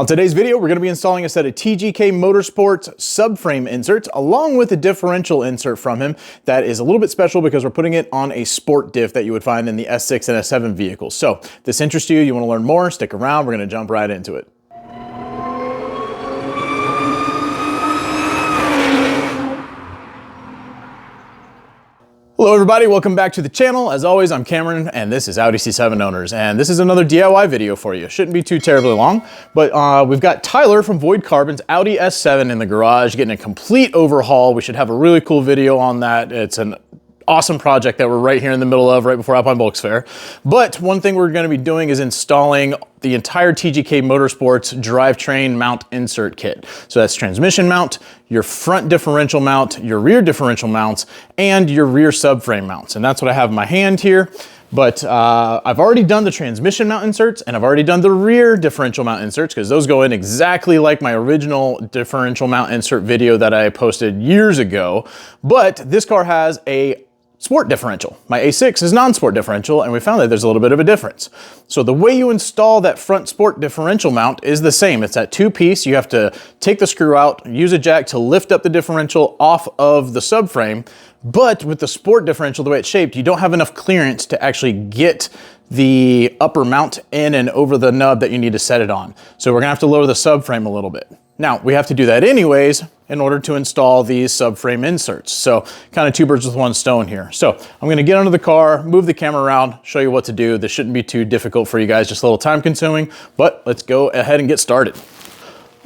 On today's video, we're going to be installing a set of TGK Motorsports subframe inserts along with a differential insert from him that is a little bit special because we're putting it on a sport diff that you would find in the S6 and S7 vehicles. So if this interests you, you want to learn more, stick around, we're going to jump right into it. Hello everybody, welcome back to the channel. As always, I'm Cameron and this is Audi C7 Owners, and this is another DIY video for you. Shouldn't be too terribly long, but we've got Tyler from Void Carbon's Audi S7 in the garage getting a complete overhaul. We should have a really cool video on that. It's an awesome project that we're right here in the middle of, right before Alpine Bulks Fair. But one thing we're going to be doing is installing the entire TGK Motorsports drivetrain mount insert kit. So that's transmission mount, your front differential mount, your rear differential mounts, and your rear subframe mounts. And that's what I have in my hand here. But I've already done the transmission mount inserts and I've already done the rear differential mount inserts because those go in exactly like my original differential mount insert video that I posted years ago. But this car has a sport differential. My A6 is non-sport differential, and we found that there's a little bit of a difference. So the way you install that front sport differential mount is the same. It's that two-piece. You have to take the screw out, use a jack to lift up the differential off of the subframe, but with the sport differential, the way it's shaped, you don't have enough clearance to actually get the upper mount in and over the nub that you need to set it on. So we're gonna have to lower the subframe a little bit. Now, we have to do that anyways in order to install these subframe inserts. So kind of two birds with one stone here. So I'm gonna get under the car, move the camera around, show you what to do. This shouldn't be too difficult for you guys, just a little time consuming, but let's go ahead and get started.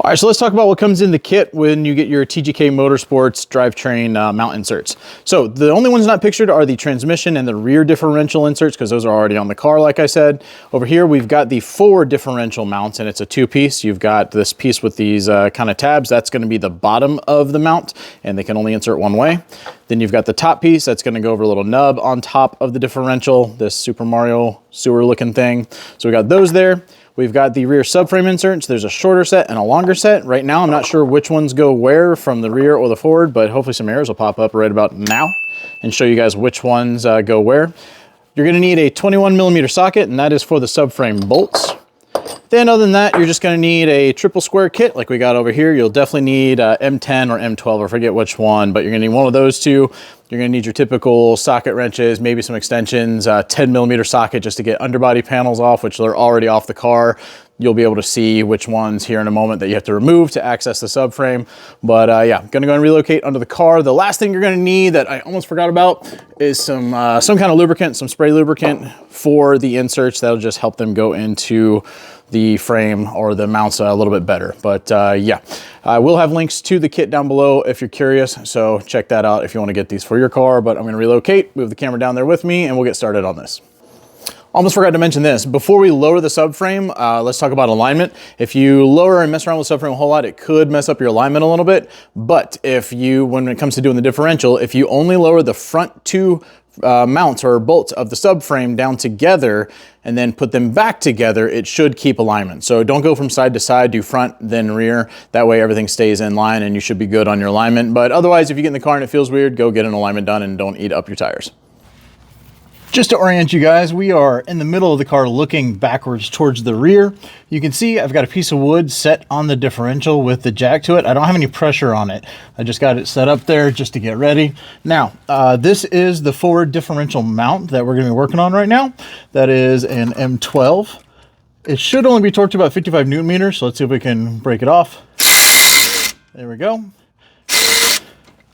All right, so let's talk about what comes in the kit when you get your TGK Motorsports drivetrain mount inserts. So the only ones not pictured are the transmission and the rear differential inserts because those are already on the car, like I said. Over here, we've got the forward differential mounts, and it's a two-piece. You've got this piece with these kind of tabs. That's gonna be the bottom of the mount, and they can only insert one way. Then you've got the top piece that's gonna go over a little nub on top of the differential, this Super Mario sewer looking thing. So we got those there. We've got the rear subframe inserts. There's a shorter set and a longer set. Right now, I'm not sure which ones go where from the rear or the forward, but hopefully some arrows will pop up right about now and show you guys which ones go where. You're gonna need a 21mm socket, and that is for the subframe bolts. Then other than that, you're just gonna need a triple square kit like we got over here. You'll definitely need M10 or M12, I forget which one, but you're gonna need one of those two. You're gonna need your typical socket wrenches, maybe some extensions, 10mm socket just to get underbody panels off, which they're already off the car. You'll be able to see which ones here in a moment that you have to remove to access the subframe. But yeah, gonna go and relocate under the car. The last thing you're gonna need that I almost forgot about is some kind of lubricant, some spray lubricant for the inserts. That'll just help them go into the frame or the mounts a little bit better. But yeah, I will have links to the kit down below if you're curious. So check that out if you want to get these for your car. But I'm gonna relocate, move the camera down there with me, and we'll get started on this. Almost forgot to mention this. Before we lower the subframe, let's talk about alignment. If you lower and mess around with the subframe a whole lot, it could mess up your alignment a little bit. But if you, when it comes to doing the differential, if you only lower the front two mounts or bolts of the subframe down together and then put them back together, it should keep alignment. So don't go from side to side, do front, then rear. That way everything stays in line and you should be good on your alignment. But otherwise, if you get in the car and it feels weird, go get an alignment done and don't eat up your tires. Just to orient you guys, we are in the middle of the car looking backwards towards the rear. You can see I've got a piece of wood set on the differential with the jack to it. I don't have any pressure on it. I just got it set up there just to get ready. Now, this is the forward differential mount that we're gonna be working on right now. That is an M12. It should only be torqued to about 55 Newton meters, so let's see if we can break it off. There we go.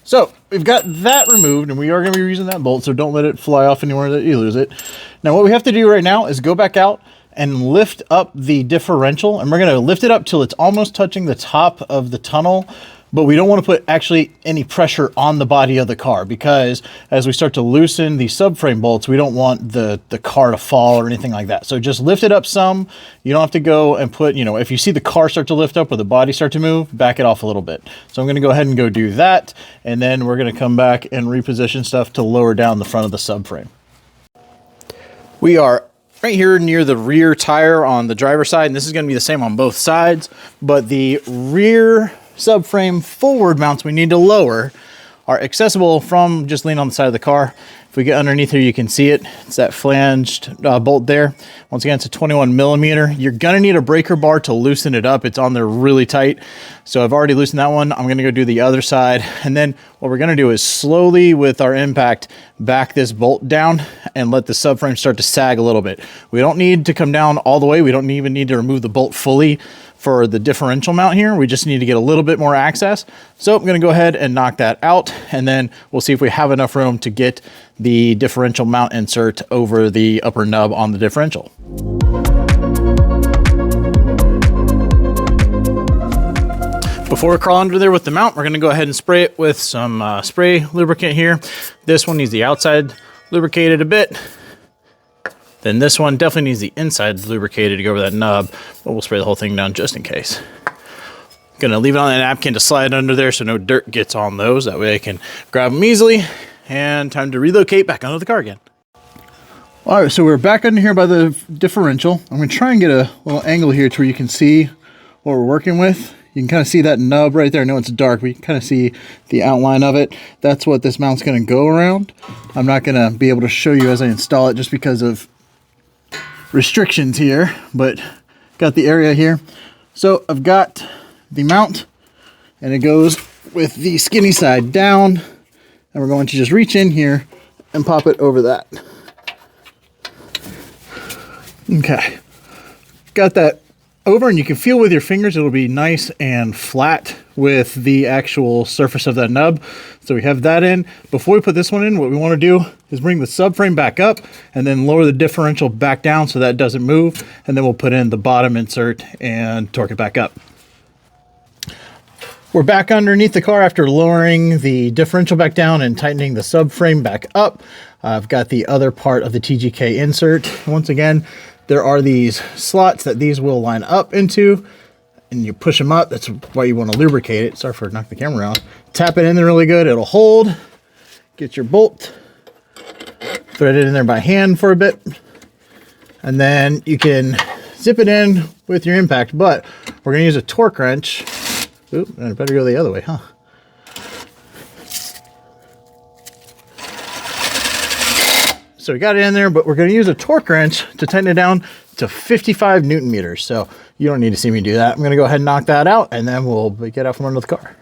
So we've got that removed, and we are going to be using that bolt, so don't let it fly off anywhere that you lose it. Now what we have to do right now is go back out and lift up the differential, and we're going to lift it up till it's almost touching the top of the tunnel, but we don't want to put actually any pressure on the body of the car, because as we start to loosen the subframe bolts, we don't want the car to fall or anything like that. So just lift it up some. You don't have to go and put, you know, if you see the car start to lift up or the body start to move, back it off a little bit. So I'm going to go ahead and go do that, and then we're going to come back and reposition stuff to lower down the front of the subframe. We are right here near the rear tire on the driver's side, and this is going to be the same on both sides, but the rear subframe forward mounts we need to lower are accessible from just leaning on the side of the car. If we get underneath here, you can see it. It's that flanged bolt there. Once again, it's a 21 millimeter. You're gonna need a breaker bar to loosen it up. It's on there really tight. So I've already loosened that one. I'm gonna go do the other side. And then what we're gonna do is slowly, with our impact, back this bolt down and let the subframe start to sag a little bit. We don't need to come down all the way. We don't even need to remove the bolt fully for the differential mount here. We just need to get a little bit more access. So I'm gonna go ahead and knock that out, and then we'll see if we have enough room to get the differential mount insert over the upper nub on the differential. Before we crawl under there with the mount, we're gonna go ahead and spray it with some spray lubricant here. This one needs the outside lubricated a bit. Then this one definitely needs the inside lubricated to go over that nub, but we'll spray the whole thing down just in case. Gonna leave it on that napkin to slide under there so no dirt gets on those. That way I can grab them easily. And time to relocate back onto the car again. All right, so we're back under here by the differential. I'm gonna try and get a little angle here to where you can see what we're working with. You can kind of see that nub right there. I know it's dark, but you can kind of see the outline of it. That's what this mount's gonna go around. I'm not gonna be able to show you as I install it just because of restrictions here, but got the area here. So I've got the mount, and it goes with the skinny side down, and we're going to just reach in here and pop it over that. Okay, got that over, and you can feel with your fingers it'll be nice and flat with the actual surface of that nub. So we have that in. Before we put this one in, what we want to do is bring the subframe back up and then lower the differential back down so that doesn't move, and then we'll put in the bottom insert and torque it back up. We're back underneath the car after lowering the differential back down and tightening the subframe back up. I've got the other part of the TGK insert. Once again, there are these slots that these will line up into, and you push them up. That's why you want to lubricate it. Sorry for knocking the camera around. Tap it in there really good. It'll hold. Get your bolt. Thread it in there by hand for a bit. And then you can zip it in with your impact, but we're going to use a torque wrench. Oop, I better go the other way, huh? So we got it in there, but we're going to use a torque wrench to tighten it down to 55 Newton meters. So you don't need to see me do that. I'm going to go ahead and knock that out, and then we'll get out from under the car.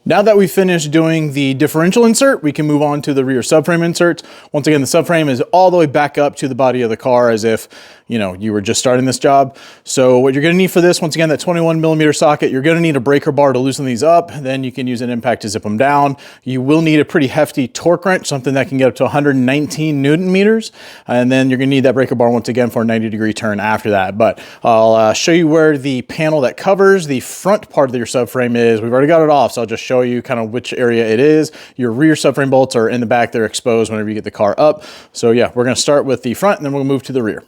Now that we've finished doing the differential insert, we can move on to the rear subframe inserts. Once again, the subframe is all the way back up to the body of the car as if, you know, you were just starting this job. So what you're gonna need for this, once again, that 21 millimeter socket, you're gonna need a breaker bar to loosen these up. Then you can use an impact to zip them down. You will need a pretty hefty torque wrench, something that can get up to 119 Newton meters. And then you're gonna need that breaker bar once again for a 90-degree turn after that. But I'll show you where the panel that covers the front part of your subframe is. We've already got it off, so I'll just show you kind of which area it is. Your rear subframe bolts are in the back. They're exposed whenever you get the car up. So yeah, we're gonna start with the front and then we'll move to the rear.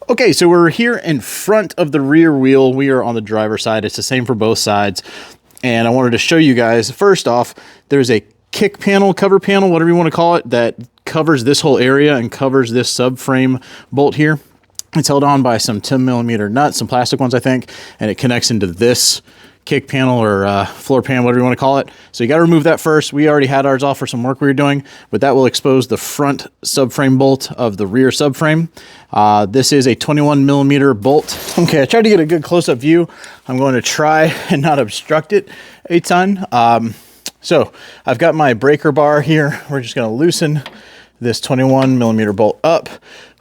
Okay, so we're here in front of the rear wheel. We are on the driver's side. It's the same for both sides. And I wanted to show you guys, first off, there's a kick panel, cover panel, whatever you want to call it, that covers this whole area and covers this subframe bolt here. It's held on by some 10 millimeter nuts, some plastic ones, I think, and it connects into this kick panel or floor pan, whatever you want to call it. So you got to remove that first. We already had ours off for some work we were doing, but that will expose the front subframe bolt of the rear subframe. This is a 21 millimeter bolt. Okay, I tried to get a good close-up view. I'm going to try and not obstruct it a ton. So I've got my breaker bar here. We're just going to loosen this 21 millimeter bolt up.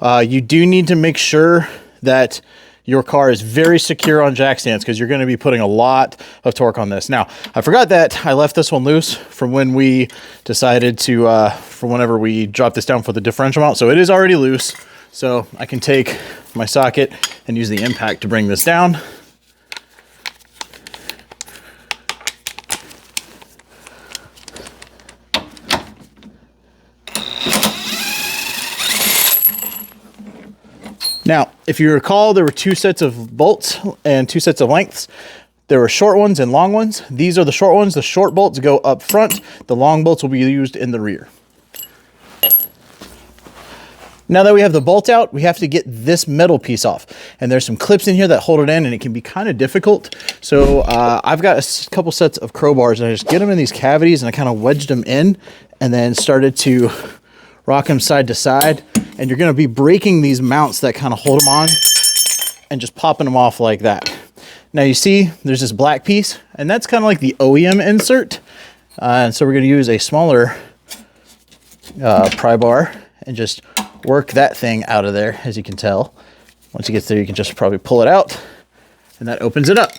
You do need to make sure that your car is very secure on jack stands because you're going to be putting a lot of torque on this. Now, I forgot that I left this one loose from when we decided to, for whenever we dropped this down for the differential mount. So it is already loose. So I can take my socket and use the impact to bring this down. Now, if you recall, there were two sets of bolts and two sets of lengths. There were short ones and long ones. These are the short ones. The short bolts go up front. The long bolts will be used in the rear. Now that we have the bolt out, we have to get this metal piece off. And there's some clips in here that hold it in, and it can be kind of difficult. So I've got a couple sets of crowbars, and I just get them in these cavities, and I kind of wedged them in. and then started to rock them side to side. And you're gonna be breaking these mounts that kind of hold them on and just popping them off like that. Now you see there's this black piece, and that's kind of like the OEM insert. And so we're gonna use a smaller pry bar and just work that thing out of there. As you can tell, once it gets there, you can just probably pull it out, and that opens it up.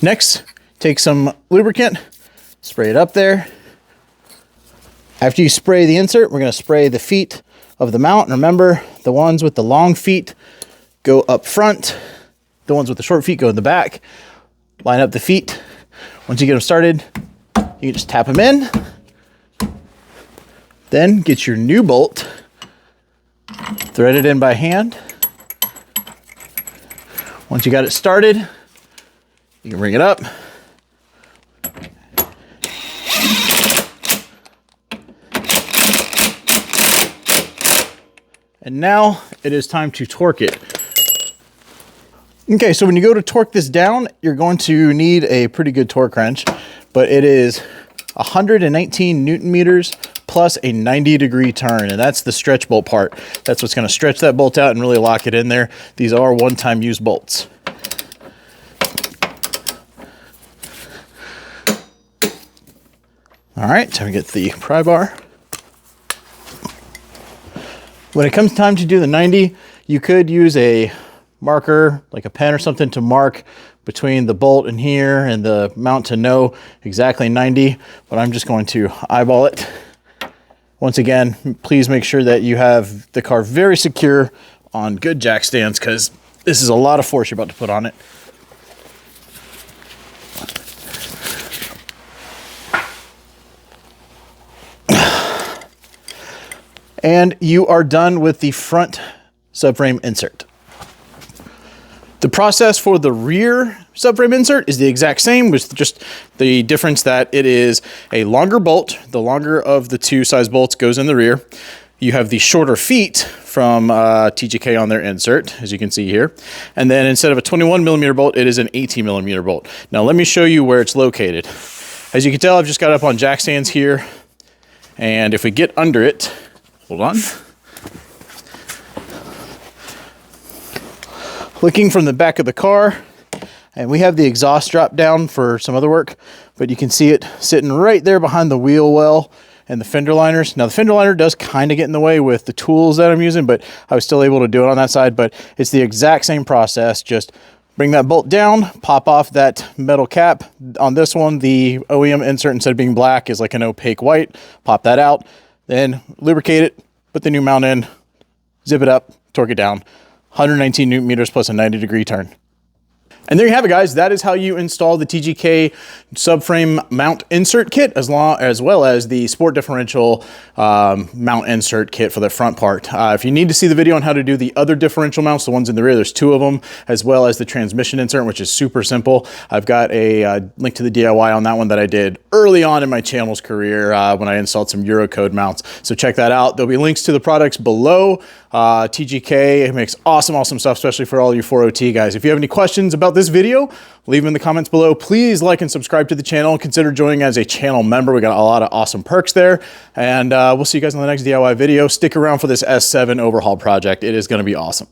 Next, take some lubricant, spray it up there. After you spray the insert, we're gonna spray the feet of the mount. And remember, the ones with the long feet go up front. The ones with the short feet go in the back. Line up the feet. Once you get them started, you can just tap them in. Then get your new bolt, thread it in by hand. Once you got it started, you can bring it up. And now it is time to torque it. Okay, so when you go to torque this down, you're going to need a pretty good torque wrench, but it is 119 Newton meters plus a 90-degree turn, and that's the stretch bolt part. That's what's gonna stretch that bolt out and really lock it in there. These are one-time use bolts. All right, time to get the pry bar. When it comes time to do the 90, you could use a marker, like a pen or something, to mark between the bolt and here and the mount to know exactly 90, but I'm just going to eyeball it. Once again, please make sure that you have the car very secure on good jack stands, because this is a lot of force you're about to put on it. And you are done with the front subframe insert. The process for the rear subframe insert is the exact same, with just the difference that it is a longer bolt. The longer of the two size bolts goes in the rear. You have the shorter feet from TGK on their insert, as you can see here. And then instead of a 21 millimeter bolt, it is an 18 millimeter bolt. Now let me show you where it's located. As you can tell, I've just got it up on jack stands here. And if we get under it, hold on. Looking from the back of the car, and we have the exhaust drop down for some other work, but you can see it sitting right there behind the wheel well and the fender liners. Now the fender liner does kind of get in the way with the tools that I'm using, but I was still able to do it on that side. But it's the exact same process. Just bring that bolt down, pop off that metal cap. On this one, the OEM insert, instead of being black, is like an opaque white. Pop that out, then lubricate it, put the new mount in, zip it up, torque it down. 119 Newton meters plus a 90-degree turn. And there you have it, guys. That is how you install the TGK subframe mount insert kit, as well as the sport differential mount insert kit for the front part. If you need to see the video on how to do the other differential mounts, the ones in the rear, there's 2 of them, as well as the transmission insert, which is super simple. I've got a link to the DIY on that one that I did early on in my channel's career when I installed some Eurocode mounts. So check that out. There'll be links to the products below. TGK makes awesome stuff, especially for all you 4OT guys. If you have any questions about this video, leave them in the comments below. Please like and subscribe to the channel. Consider joining as a channel member. We got a lot of awesome perks there. And we'll see you guys in the next DIY video. Stick around for this S7 overhaul project. It is going to be awesome.